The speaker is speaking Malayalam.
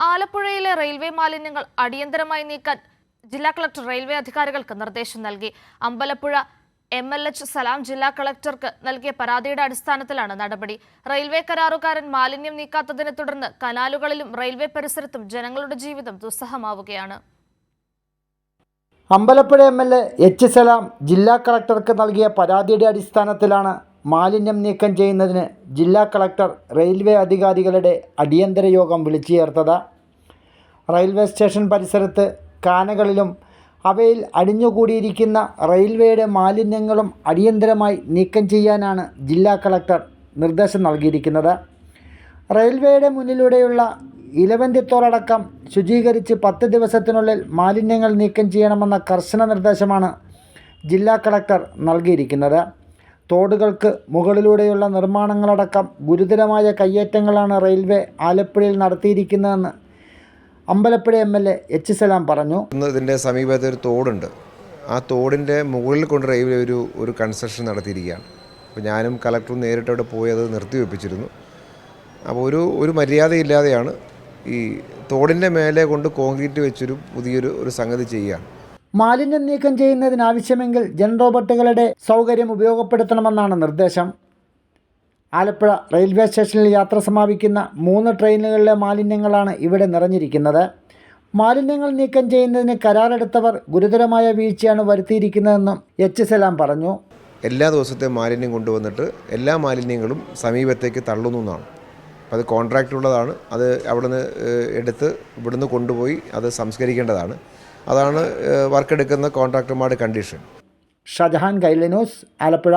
ആലപ്പുഴയിലെ റെയിൽവേ മാലിന്യങ്ങൾ അടിയന്തരമായി നീക്കാൻ ജില്ലാ കളക്ടർ റെയിൽവേ അധികാരികൾക്ക് നിർദ്ദേശം നൽകി. അമ്പലപ്പുഴ MLH സലാം ജില്ലാ കളക്ടർക്ക് നൽകിയ പരാതിയുടെ അടിസ്ഥാനത്തിലാണ് നടപടി. റെയിൽവേ കരാറുകാരൻ മാലിന്യം നീക്കാത്തതിനെ തുടർന്ന് കനാലുകളിലും റെയിൽവേ പരിസരത്തും ജനങ്ങളുടെ ജീവിതം ദുസ്സഹമാവുകയാണ്. അമ്പലപ്പുഴ MLA H സലാം ജില്ലാ കളക്ടർക്ക് നൽകിയ പരാതിയുടെ അടിസ്ഥാനത്തിലാണ് മാലിന്യം നീക്കം ചെയ്യുന്നതിന് ജില്ലാ കളക്ടർ റെയിൽവേ അധികാരികളുടെ അടിയന്തര യോഗം വിളിച്ചു ചേർത്തത്. റെയിൽവേ സ്റ്റേഷൻ പരിസരത്ത് കാനകളിലും അവയിൽ അടിഞ്ഞുകൂടിയിരിക്കുന്ന റെയിൽവേയുടെ മാലിന്യങ്ങളും അടിയന്തരമായി നീക്കം ചെയ്യാനാണ് ജില്ലാ കളക്ടർ നിർദ്ദേശം നൽകിയിരിക്കുന്നത്. റെയിൽവേയുടെ മുന്നിലൂടെയുള്ള ഇലവന്തിത്തോടക്കം ശുചീകരിച്ച് 10 ദിവസത്തിനുള്ളിൽ മാലിന്യങ്ങൾ നീക്കം ചെയ്യണമെന്ന കർശന നിർദ്ദേശമാണ് ജില്ലാ കളക്ടർ നൽകിയിരിക്കുന്നത്. തോടുകൾക്ക് മുകളിലൂടെയുള്ള നിർമ്മാണങ്ങളടക്കം ഗുരുതരമായ കയ്യേറ്റങ്ങളാണ് റെയിൽവേ ആലപ്പുഴയിൽ നടത്തിയിരിക്കുന്നതെന്ന് അമ്പലപ്പുഴ MLA H സലാം പറഞ്ഞു. ഇതിൻ്റെ സമീപത്ത് ഒരു തോടുണ്ട്. ആ തോടിൻ്റെ മുകളിൽ കൊണ്ട് റെയിൽവേ ഒരു കൺസ്ട്രക്ഷൻ നടത്തിയിരിക്കുകയാണ്. അപ്പോൾ ഞാനും കളക്ടറും നേരിട്ട് അവിടെ പോയി അത് നിർത്തിവെപ്പിച്ചിരുന്നു. അപ്പോൾ ഒരു മര്യാദയില്ലാതെയാണ് ഈ തോടിൻ്റെ മേലെ കൊണ്ട് കോൺക്രീറ്റ് വെച്ചൊരു പുതിയൊരു സംഗതി ചെയ്യുകയാണ്. മാലിന്യം നീക്കം ചെയ്യുന്നതിനാവശ്യമെങ്കിൽ ജൻ റോബോട്ടുകളുടെ സൗകര്യം ഉപയോഗപ്പെടുത്തണമെന്നാണ് നിർദ്ദേശം. ആലപ്പുഴ റെയിൽവേ സ്റ്റേഷനിൽ യാത്ര സമാപിക്കുന്ന 3 ട്രെയിനുകളിലെ മാലിന്യങ്ങളാണ് ഇവിടെ നിറഞ്ഞിരിക്കുന്നത്. മാലിന്യങ്ങൾ നീക്കം ചെയ്യുന്നതിന് കരാറെടുത്തവർ ഗുരുതരമായ വീഴ്ചയാണ് വരുത്തിയിരിക്കുന്നതെന്നും H സലാം പറഞ്ഞു. എല്ലാ ദിവസത്തെയും മാലിന്യം കൊണ്ടുവന്നിട്ട് എല്ലാ മാലിന്യങ്ങളും സമീപത്തേക്ക് തള്ളുന്നു എന്നാണ്. അപ്പോൾ അത് കോൺട്രാക്റ്റ് ഉള്ളതാണ്. അത് അവിടുന്ന് എടുത്ത് ഇവിടുന്ന് കൊണ്ടുപോയി അത് സംസ്കരിക്കേണ്ടതാണ്. അതാണ് വർക്കെടുക്കുന്ന കോൺട്രാക്ടർമാരുടെ കണ്ടീഷൻ. ഷജഹാൻ, കൈരളി ന്യൂസ്, ആലപ്പുഴ.